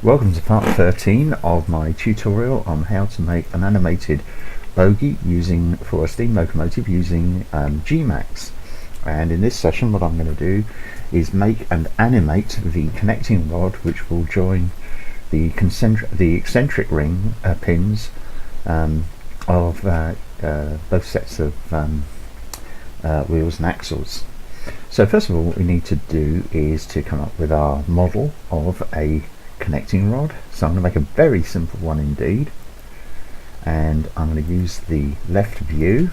Welcome to part 13 of my tutorial on how to make an animated bogie for a steam locomotive using Gmax. And in this session what I'm going to do is make and animate the connecting rod which will join the eccentric ring pins of both sets of wheels and axles. So first of all, what we need to do is to come up with our model of a connecting rod. So I'm going to make a very simple one indeed, and I'm going to use the left view,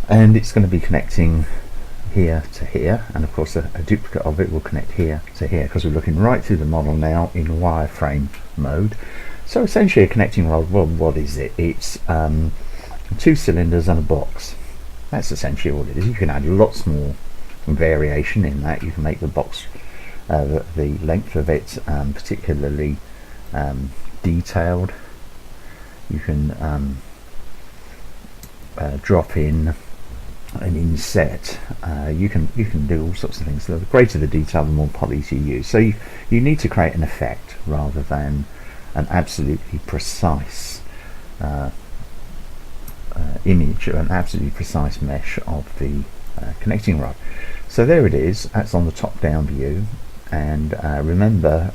and it's going to be connecting here to here, and of course a duplicate of it will connect here to here because we're looking right through the model now in wireframe mode. So essentially a connecting rod, well, what is it? It's two cylinders and a box. That's essentially all it is. You can add lots more variation in that. You can make the box the length of it particularly detailed. You can drop in an inset. You can do all sorts of things. The greater the detail, the more polys you use. So you need to create an effect rather than an absolutely precise image or an absolutely precise mesh of the connecting rod. So there it is. That's on the top-down view. And remember,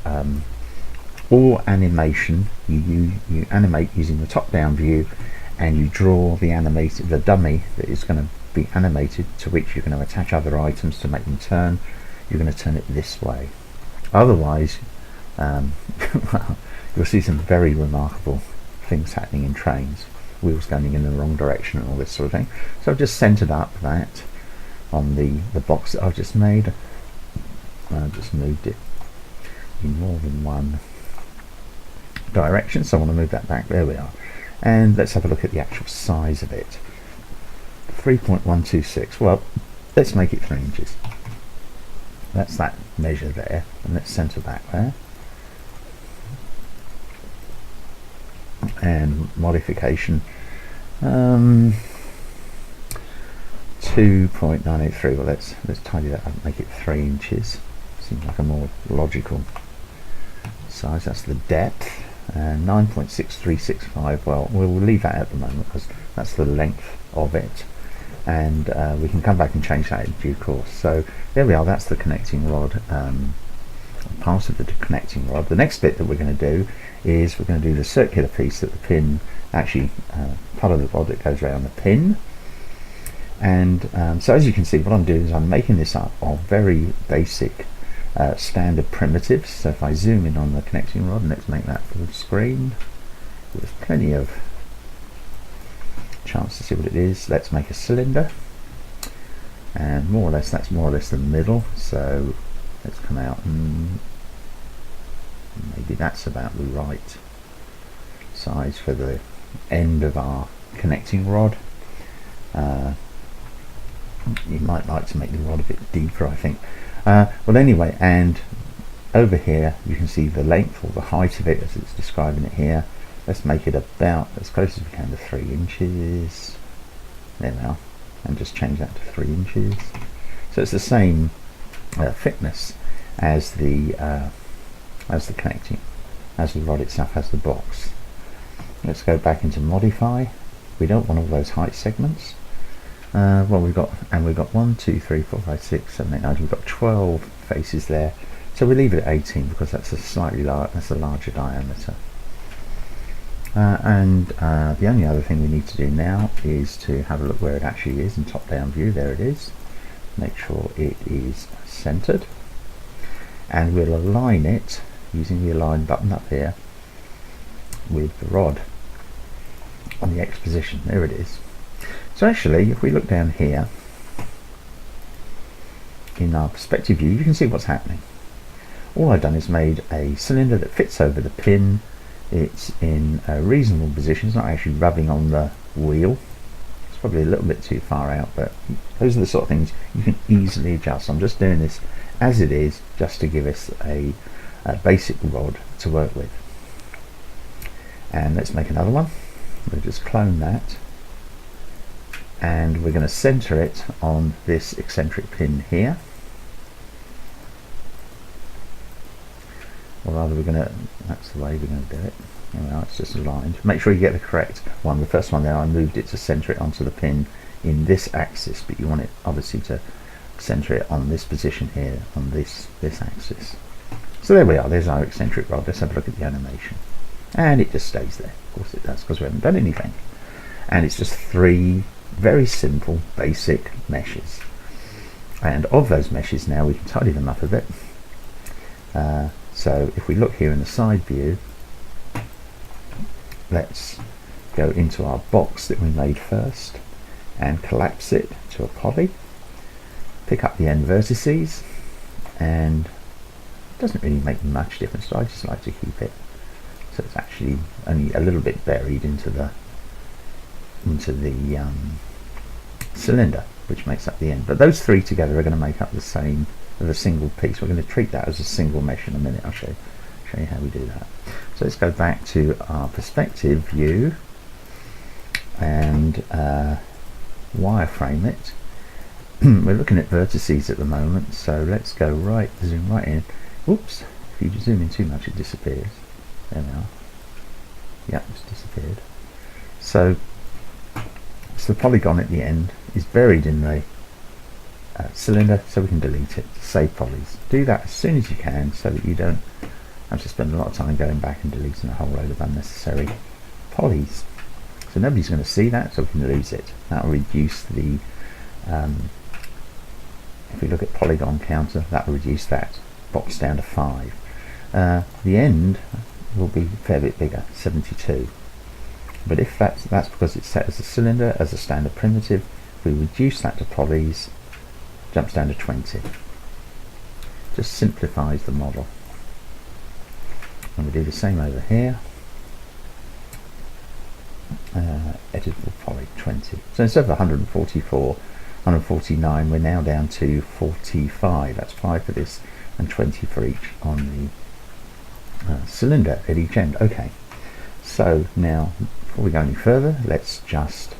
all animation you animate using the top-down view, and you draw the dummy that is going to be animated, to which you're going to attach other items to make them turn. You're going to turn it this way. Otherwise, you'll see some very remarkable things happening in Trainz. Wheels going in the wrong direction and all this sort of thing. So I've just centered up that on the box that I've just made. I've just moved it in more than one direction, so I want to move that back. There we are. And let's have a look at the actual size of it. 3.126. Well, let's make it 3 inches. That's that measure there, and let's center back there. And modification 2.983. Well, let's tidy that up and make it 3 inches. Seems like a more logical size. That's the depth. And 9.6365. Well, we'll leave that at the moment because that's the length of it, and we can come back and change that in due course. So there we are. That's the connecting rod, part of the connecting rod. The next bit that we're going to do is we're going to do the circular piece that the pin actually part of the rod that goes around the pin. And so as you can see, what I'm doing is I'm making this up of very basic standard primitives. So if I zoom in on the connecting rod, and let's make that full screen, there's plenty of chance to see what it is. Let's make a cylinder, and more or less that's more or less the middle. So let's come out, and maybe that's about the right size for the end of our connecting rod. You might like to make the rod a bit deeper, I think. Well, anyway, and over here you can see the length or the height of it as it's describing it here. Let's make it about as close as we can to 3 inches. There we are, and just change that to 3 inches. So it's the same thickness as the connecting, as the rod itself, as the box. Let's go back into modify. We don't want all those height segments. Well, we've got 1, 2, 3, 4, 5, 6, 7, 8, 9. We've got 12 faces there, so we leave it at 18 because that's a larger diameter. And the only other thing we need to do now is to have a look where it actually is in top-down view. There it is. Make sure it is centered, and we'll align it using the align button up here with the rod on the X position. There it is. So actually, if we look down here in our perspective view, you can see what's happening. All I've done is made a cylinder that fits over the pin. It's in a reasonable position. It's not actually rubbing on the wheel. It's probably a little bit too far out, but those are the sort of things you can easily adjust. I'm just doing this as it is, just to give us a basic rod to work with. And let's make another one. We'll just clone that, and we're going to center it on this eccentric pin here. or rather that's the way we're going to do it. Now it's just aligned. Make sure you get the correct one. The first one there, I moved it to center it onto the pin in this axis, but you want it obviously to center it on this position here, on this axis. So there we are, there's our eccentric rod. Let's have a look at the animation. And it just stays there. Of course it does, because we haven't done anything. And it's just 3 very simple, basic meshes. And of those meshes now, we can tidy them up a bit. So if we look here in the side view, let's go into our box that we made first and collapse it to a poly. Pick up the end vertices, and it doesn't really make much difference, so I just like to keep it so it's actually only a little bit buried into the cylinder, which makes up the end. But those 3 together are going to make up the same of a single piece. We're going to treat that as a single mesh in a minute. I'll show you how we do that. So let's go back to our perspective view and wireframe it. We're looking at vertices at the moment, so let's go zoom right in. Oops, if you zoom in too much it disappears. There we are. Yep, it's disappeared. So the polygon at the end is buried in the cylinder, so we can delete it, save polys. Do that as soon as you can so that you don't have to spend a lot of time going back and deleting a whole load of unnecessary polys. So nobody's going to see that, so we can lose it. That will reduce the if we look at polygon counter, that will reduce that box down to 5. The end will be a fair bit bigger, 72. But if that's because it's set as a cylinder, as a standard primitive, if we reduce that to polys, jumps down to 20. Just simplifies the model. And we do the same over here. Editable poly 20. So instead of 144, 149, we're now down to 45. That's 5 for this and 20 for each on the cylinder at each end. Okay, so now before we go any further, let's just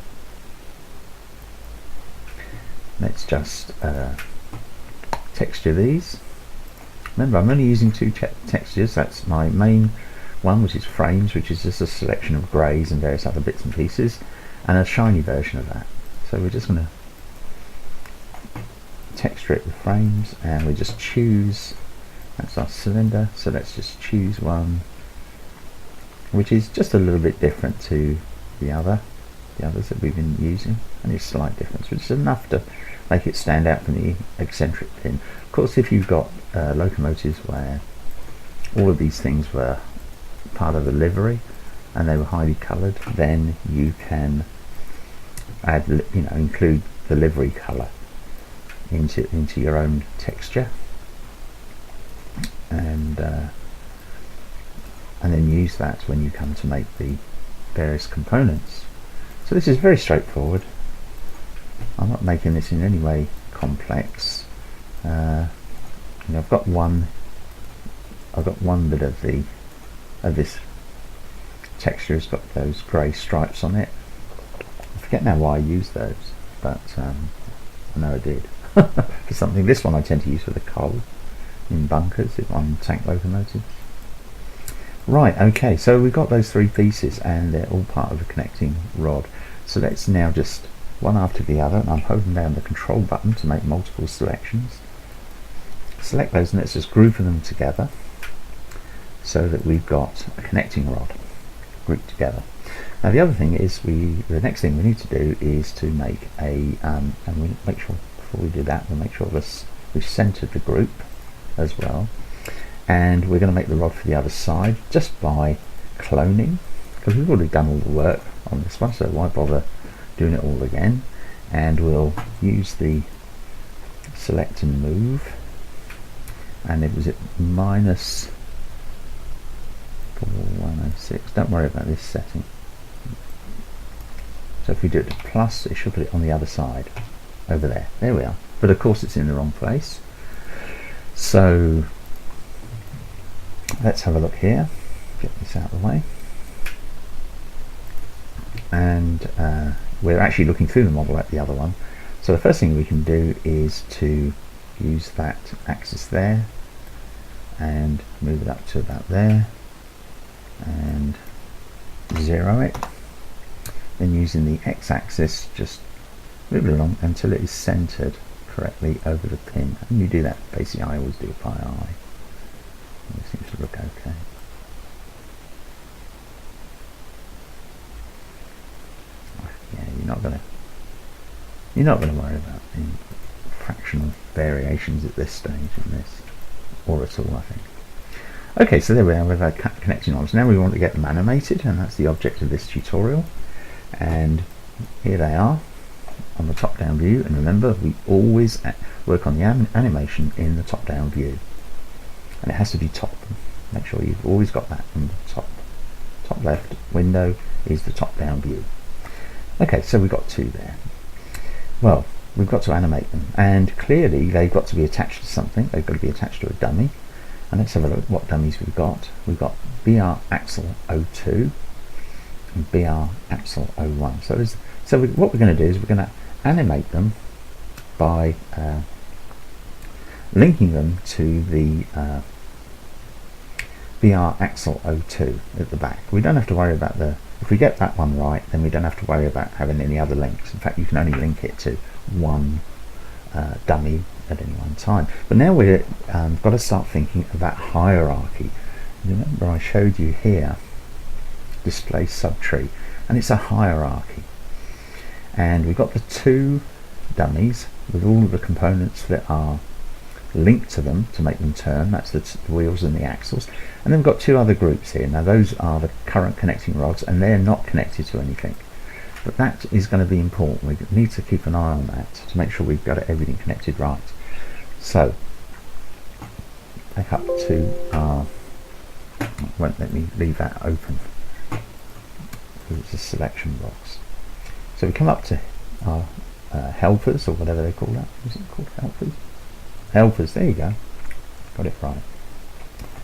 texture these. Remember, I'm only using 2 textures. That's my main one, which is frames, which is just a selection of greys and various other bits and pieces, and a shiny version of that. So we're just going to texture it with frames, and we just choose, that's our cylinder, so let's just choose one which is just a little bit different to the others that we've been using, and it's a slight difference, which is enough to make it stand out from the eccentric pin. Of course, if you've got locomotives where all of these things were part of the livery and they were highly coloured, then you can add, include the livery colour into your own texture, and then use that when you come to make the various components. So this is very straightforward. I'm not making this in any way complex. I've got one bit of this texture has got those grey stripes on it. I forget now why I used those, but I know I did. For something. This one I tend to use for the coal in bunkers on tank locomotives. Right, okay, so we've got those 3 pieces and they're all part of the connecting rod. So let's now just one after the other, and I'm holding down the control button to make multiple selections. Select those and let's just group them together so that we've got a connecting rod grouped together. Now the other thing is the next thing we need to do is to make a and we make sure before we do that we'll make sure we've centered the group as well, and we're going to make the rod for the other side just by cloning, because we've already done all the work on this one, so why bother doing it all again. And we'll use the select and move, and it was at minus 4106. Don't worry about this setting. So if we do it to plus, it should put it on the other side over there. There we are. But of course it's in the wrong place. So let's have a look here. Get this out of the way. And we're actually looking through the model at the other one. So the first thing we can do is to use that axis there and move it up to about there and 0 it. Then using the x-axis, just move it along until it is centered correctly over the pin. And you do that, basically I always do it by eye. It seems to look okay. Yeah, you're not gonna worry about the fractional variations at this stage in this, or at all, I think. Okay, so there we are with our connecting arms. Now we want to get them animated, and that's the object of this tutorial. And here they are on the top-down view. And remember, we always work on the animation in the top-down view, and it has to be top. Make sure you've always got that in the top left window is the top-down view. Okay, so we've got two there. Well, we've got to animate them, and clearly they've got to be attached to something. They've got to be attached to a dummy. And let's have a look at what dummies we've got. We've got BR Axle 02 and BR Axle 01. So what we're going to do is we're going to animate them by linking them to the BR Axle 02 at the back. We don't have to worry about if we get that one right, then we don't have to worry about having any other links. In fact, you can only link it to one dummy at any one time. But now we've got to start thinking about hierarchy. Remember I showed you here display subtree, and it's a hierarchy, and we've got the two dummies with all of the components that are linked to them to make them turn. That's the wheels and the axles, and then we've got two other groups here. Now those are the current connecting rods, and they're not connected to anything, but that is going to be important. We need to keep an eye on that to make sure we've got everything connected right. So back up to our, won't let me leave that open because it's a selection box. So we come up to our helpers, or whatever they call that. Is it called helpers? Helpers, there you go. Got it right.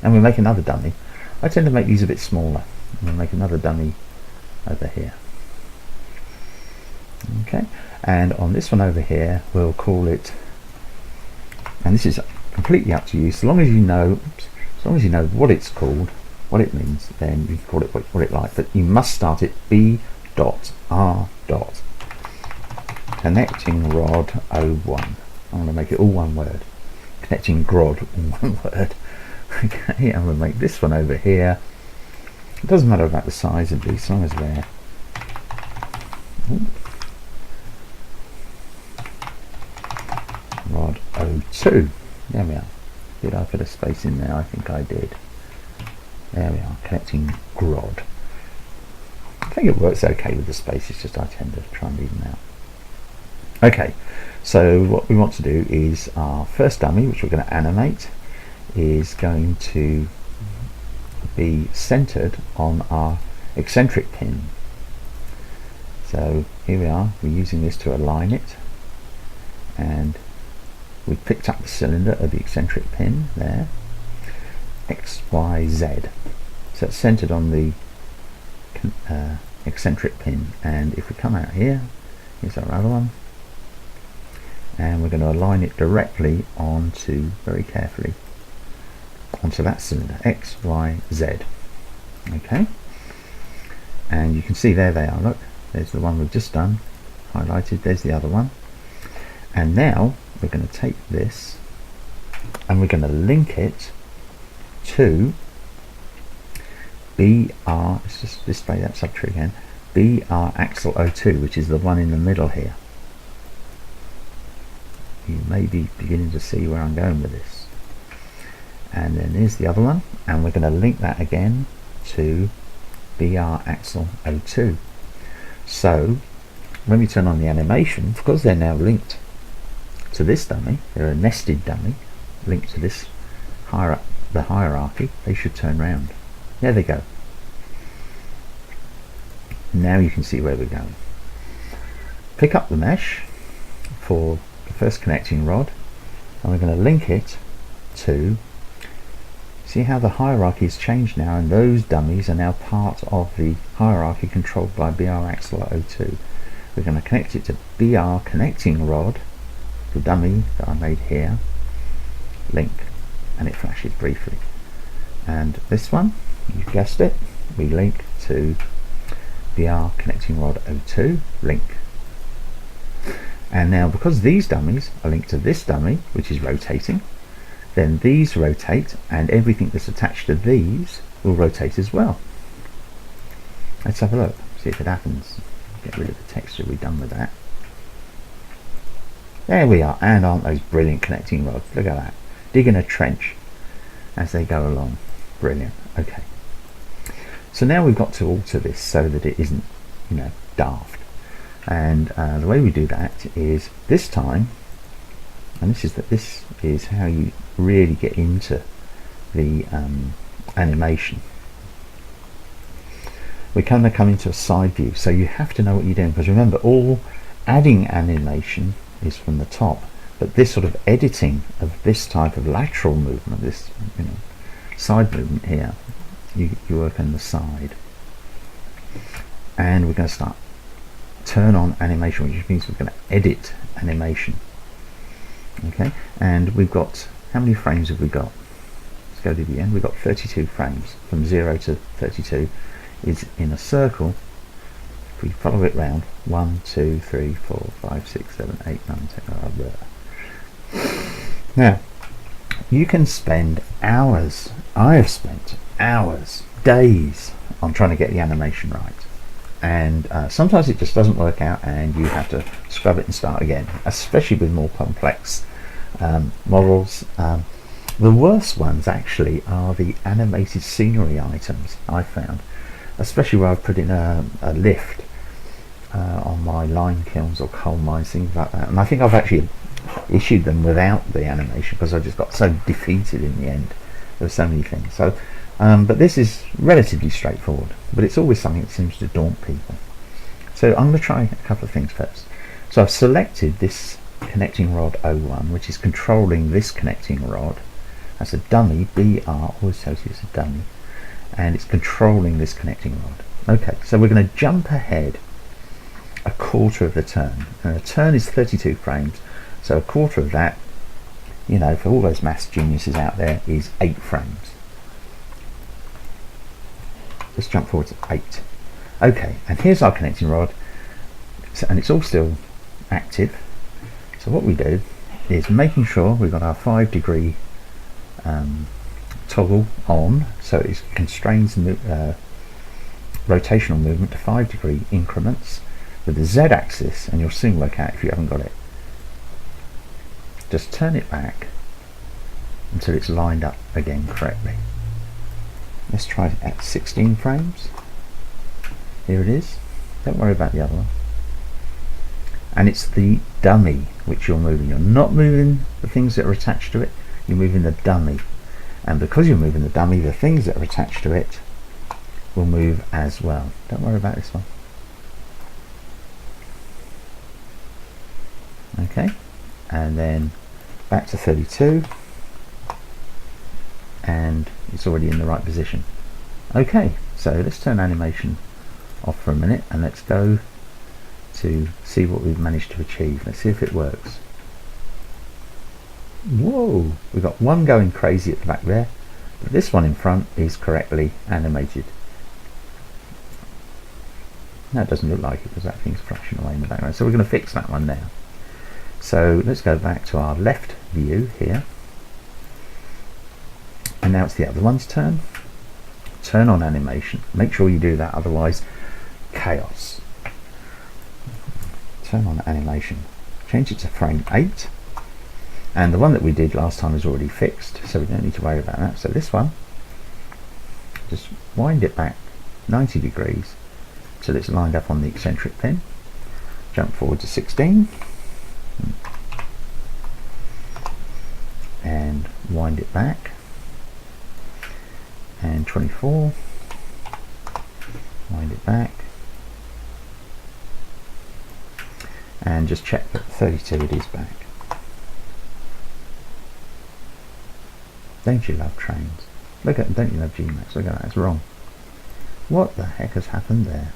And we'll make another dummy. I tend to make these a bit smaller. We'll make another dummy over here. Okay, and on this one over here we'll call it, and this is completely up to you, so long as you know what it's called, what it means, then you can call it what it like, but you must start it B.R. connecting rod 01. I'm going to make it all one word, connecting rod, all one word. Okay, I'm going to make this one over here. It doesn't matter about the size of these, as long as they're rod 02. There we are. Did I put a space in there? I think I did. There we are, connecting rod. I think it works okay with the space, it's just I tend to try and leave them out. Okay, so what we want to do is our first dummy, which we're going to animate, is going to be centered on our eccentric pin. So here we are, we're using this to align it, and we've picked up the cylinder of the eccentric pin there, X, Y, Z. So it's centered on the eccentric pin, and if we come out here, here's our other one, and we're going to align it directly onto, very carefully, onto that cylinder, X, Y, Z. Okay, and you can see there they are. Look, there's the one we've just done, highlighted. There's the other one, and now we're going to take this and we're going to link it to BR. Let's just display that subtree again. BR Axle 02, which is the one in the middle here. You may be beginning to see where I'm going with this. And then there's the other one, and we're going to link that again to BR Axle 02. So when we turn on the animation, because they're now linked to this dummy, they're a nested dummy linked to this the hierarchy, they should turn round. There they go. Now you can see where we're going. Pick up the mesh for the first connecting rod, and we're going to link it to, see how the hierarchy has changed now, and those dummies are now part of the hierarchy controlled by BR Axle 02. We're going to connect it to BR connecting rod, the dummy that I made here, link. and it flashes briefly. And this one, you've guessed it, we link to VR connecting rod 02 link. And now because these dummies are linked to this dummy, which is rotating, then these rotate, and everything that's attached to these will rotate as well. Let's have a look, see if it happens. Get rid of the texture, we're done with that. There we are, and aren't those brilliant connecting rods? Look at that, digging a trench as they go along. Brilliant. Okay, so now we've got to alter this so that it isn't, you know, daft. And the way we do that is this time, and this is how you really get into the animation. We're going to come into a side view, so you have to know what you're doing, because remember, all adding animation is from the top, but this sort of editing of this type of lateral movement, this, you know, side movement here, you work on the side. And we're going to start turn on animation, which means we're going to edit animation. Okay, and we've got, how many frames have we got? Let's go to the end. We've got 32 frames. From 0 to 32 is in a circle. If we follow it round, 1, 2, 3, 4, 5, 6, 7, 8, 9, 10. Now, you can spend hours, I have spent hours, days on trying to get the animation right. And sometimes it just doesn't work out, and you have to scrub it and start again, especially with more complex models. The worst ones actually are the animated scenery items, I found, especially where I've put in a lift on my lime kilns or coal mines, things like that. And I think I've actually issued them without the animation because I just got so defeated in the end. There were so many things. So but this is relatively straightforward, but it's always something that seems to daunt people. So I'm going to try a couple of things first. So I've selected this connecting rod 01, which is controlling this connecting rod. That's a dummy, BR, always tells you it's a dummy, and it's controlling this connecting rod. Okay, so we're going to jump ahead a quarter of the turn, and a turn is 32 frames, so a quarter of that, you know, for all those maths geniuses out there, is 8 frames. Let's jump forward to 8. Okay, and here's our connecting rod, and it's all still active. So what we do is making sure we've got our 5-degree toggle on, so it constrains rotational movement to 5-degree increments with the Z-axis, and you'll soon work out if you haven't got it. Just turn it back until it's lined up again correctly. Let's try it at 16 frames. Here it is. Don't worry about the other one. And it's the dummy which you're moving. You're not moving the things that are attached to it, you're moving the dummy. And because you're moving the dummy, the things that are attached to it will move as well. Don't worry about this one. Okay, and then back to 32, and it's already in the right position. Okay, so let's turn animation off for a minute and let's go to see what we've managed to achieve. Let's see if it works. Whoa, we've got one going crazy at the back there, but this one in front is correctly animated. No, it doesn't look like it because that thing's flashing away in the background, so we're going to fix that one now. So let's go back to our left view here, and now it's the other one's turn. Turn on animation, make sure you do that, otherwise chaos. Turn on animation, change it to frame 8, and the one that we did last time is already fixed, so we don't need to worry about that. So this one, just wind it back 90 degrees till it's lined up on the eccentric pin. Jump forward to 16 and wind it back, and 24, wind it back, and just check that 32 it is back. Don't you love Trainz? Look at, don't you love Gmax? Look at that, it's wrong. What the heck has happened there?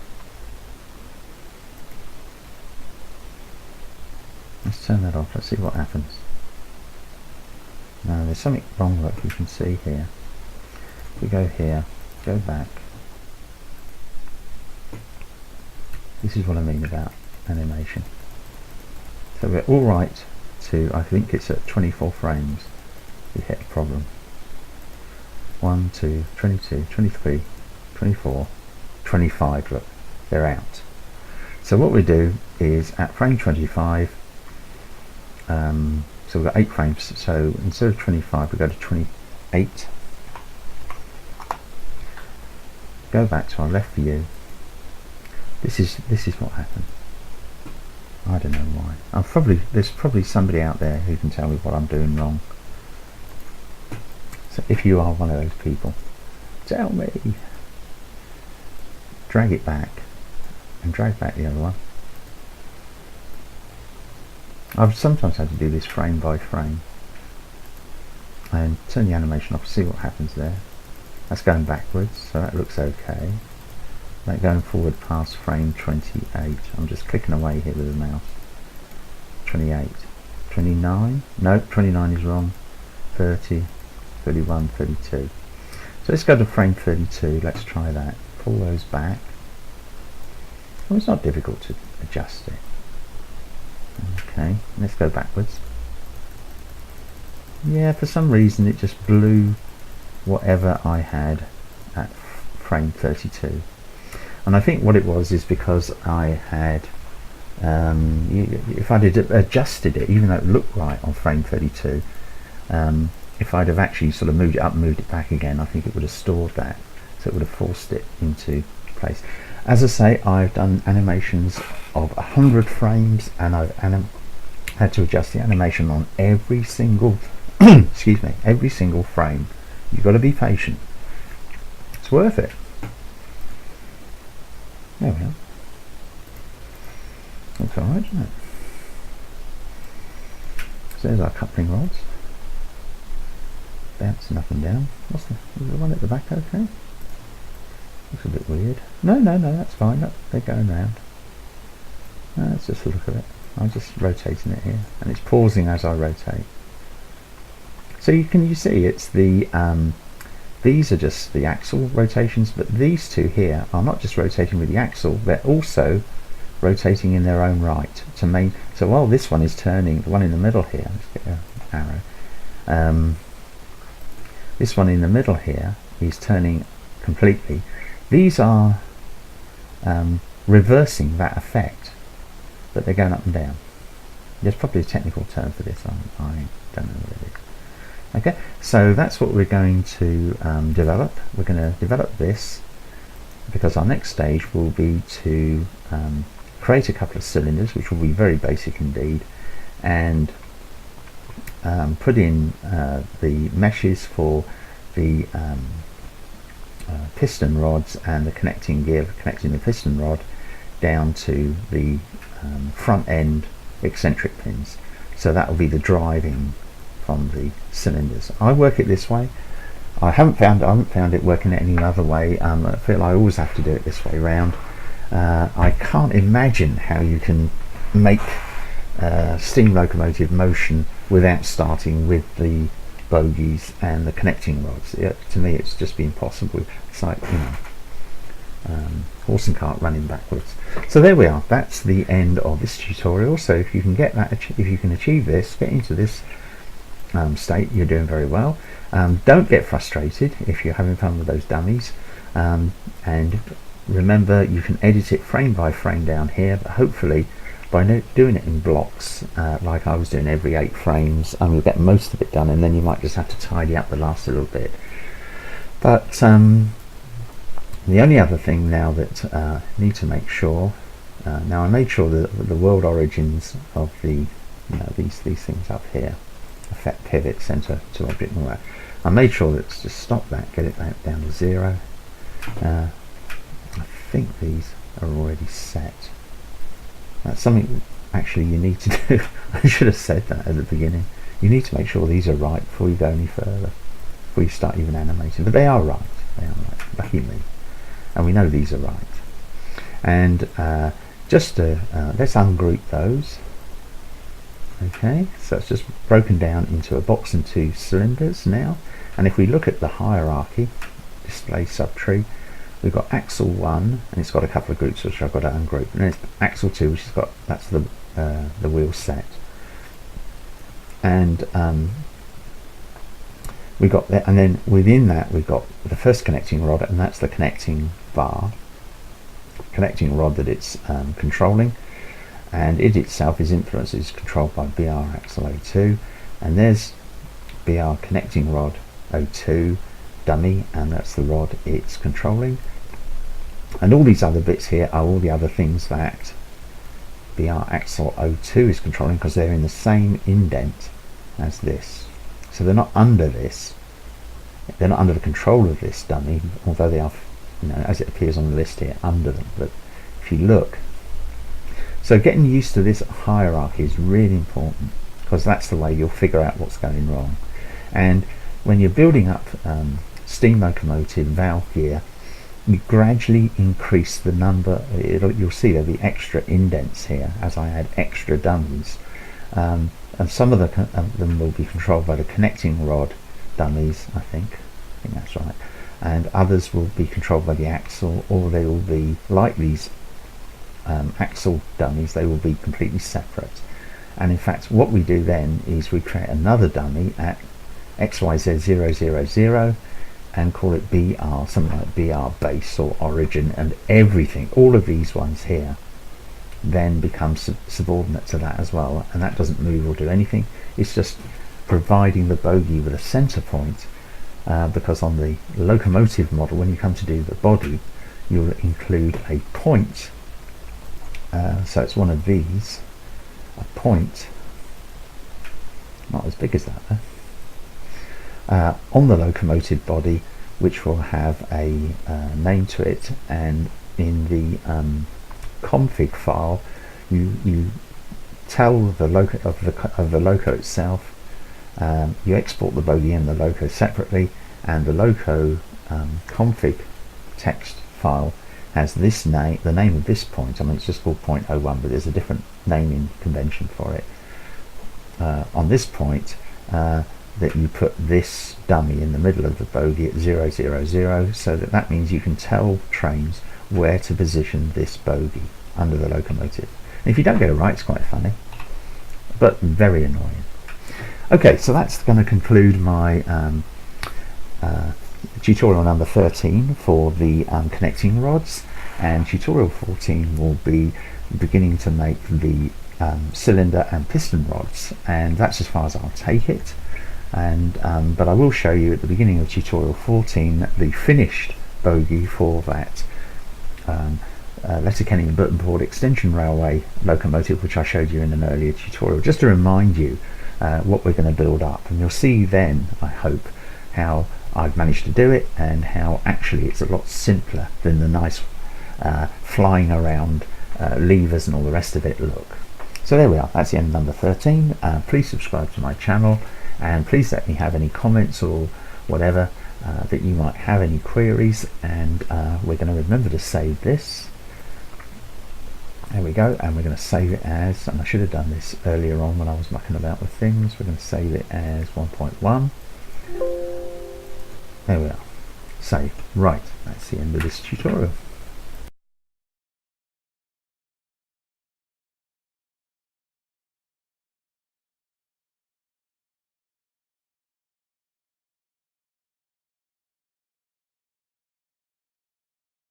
Let's turn that off, let's see what happens. Now there's something wrong that you can see here. If we go here, go back. This is what I mean about animation. So we're all right to, I think it's at 24 frames. We hit a problem. 1, 2, 22, 23, 24, 25, look, they're out. So what we do is at frame 25, so we've got 8 frames, so instead of 25 we go to 28. Go back to our left view. This is what happened. I don't know why. There's probably somebody out there who can tell me what I'm doing wrong. So if you are one of those people, tell me. Drag it back and drag back the other one. I've sometimes had to do this frame by frame and turn the animation off, see what happens there. That's going backwards, so that looks okay. That going forward past frame 28. I'm just clicking away here with the mouse. 28, 29, no, 29 is wrong. 30, 31, 32. So let's go to frame 32. Let's try that. Pull those back. Well, it's not difficult to adjust it. Okay, let's go backwards. Yeah, for some reason it just blew whatever I had at frame 32. And I think what it was is because I had, if I'd adjusted it, even though it looked right on frame 32, if I'd have actually sort of moved it up and moved it back again, I think it would have stored that. So it would have forced it into place. As I say, I've done animations of 100 frames, and I've had to adjust the animation on every single, excuse me, every single frame. You've got to be patient. It's worth it. There we are. Looks alright, doesn't it? So there's our coupling rods. Bouncing up and down. Is the one at the back okay? Looks a bit weird. No, that's fine. Look, they're going round. Let's just look at it. I'm just rotating it here, and it's pausing as I rotate. So you see it's the these are just the axle rotations, but these two here are not just rotating with the axle, they're also rotating in their own right to main. So while this one is turning, the one in the middle here, let's get an arrow, this one in the middle here is turning completely. These are reversing that effect, but they're going up and down. There's probably a technical term for this, I don't know what it is. Okay, so that's what we're going to develop. We're going to develop this because our next stage will be to create a couple of cylinders, which will be very basic indeed, and put in the meshes for the piston rods and the connecting gear for connecting the piston rod down to the front end eccentric pins. So that will be the driving from the cylinders. I work it this way. I haven't found it working any other way. I feel I always have to do it this way round. I can't imagine how you can make steam locomotive motion without starting with the bogies and the connecting rods. To me it's just been impossible. It's like, you know, horse and cart running backwards. So there we are. That's the end of this tutorial. So if you can get that, if you can achieve this, get into this state, you're doing very well. Don't get frustrated if you're having fun with those dummies, and remember you can edit it frame by frame down here, but hopefully by doing it in blocks like I was doing every 8 frames, you'll get most of it done, and then you might just have to tidy up the last little bit. But the only other thing now that I need to make sure, now I made sure that the world origins of the these things up here, effect, pivot, center to object, and all that, I made sure that to stop that, get it back down to 0. I think these are already set. That's something actually you need to do. I should have said that at the beginning. You need to make sure these are right before you go any further, before you start even animating. But they are right. They are right. Lucky me. And we know these are right. And just to let's ungroup those. Okay, so it's just broken down into a box and two cylinders now. And if we look at the hierarchy, display subtree, we've got axle 1, and it's got a couple of groups which I've got to ungroup, and then it's axle 2, which has got, that's the wheel set. And we got that, and then within that we've got the first connecting rod, and that's the connecting bar, connecting rod that it's controlling, and it itself is influenced, is controlled by BR axle 02, and there's BR connecting rod 02 dummy, and that's the rod it's controlling. And all these other bits here are all the other things that BR axle 02 is controlling, because they're in the same indent as this. So they're not under this, they're not under the control of this dummy, although they are, you know, as it appears on the list here, under them. But if you look, so getting used to this hierarchy is really important, because that's the way you'll figure out what's going wrong. And when you're building up steam locomotive valve gear, you gradually increase the number. You'll see there'll be extra indents here as I add extra dummies, and some of them will be controlled by the connecting rod dummies, I think that's right, and others will be controlled by the axle, or they will be like these axle dummies, they will be completely separate. And in fact what we do then is we create another dummy at XYZ000 and call it BR, something like BR base or origin, and everything, all of these ones here, then becomes subordinate to that as well, and that doesn't move or do anything. It's just providing the bogie with a center point, because on the locomotive model, when you come to do the body, you'll include a point, so it's one of these, a point, not as big as that though, on the locomotive body, which will have a name to it, and in the config file you tell the loco of the loco itself. You export the bogie and the loco separately, and the loco config text file has this name, the name of this point. I mean, it's just called 0.01, but there's a different naming convention for it. On this point, that you put this dummy in the middle of the bogie at 000, so that means you can tell Trainz where to position this bogie under the locomotive. And if you don't get it right, it's quite funny, but very annoying. Okay, so that's going to conclude my tutorial number 13 for the connecting rods, and tutorial 14 will be beginning to make the cylinder and piston rods, and that's as far as I'll take it. And but I will show you at the beginning of tutorial 14 the finished bogie for that Letterkenny and Burtonport extension railway locomotive, which I showed you in an earlier tutorial, just to remind you what we're going to build up. And you'll see then, I hope, how I've managed to do it, and how actually it's a lot simpler than the nice flying around levers and all the rest of it look. So there we are, that's the end of number 13. Please subscribe to my channel, and please let me have any comments or whatever that you might have, any queries. And we're going to remember to save this. There we go, and we're going to save it as, and I should have done this earlier on when I was mucking about with things, we're going to save it as 1.1. There we are, save. Right, that's the end of this tutorial.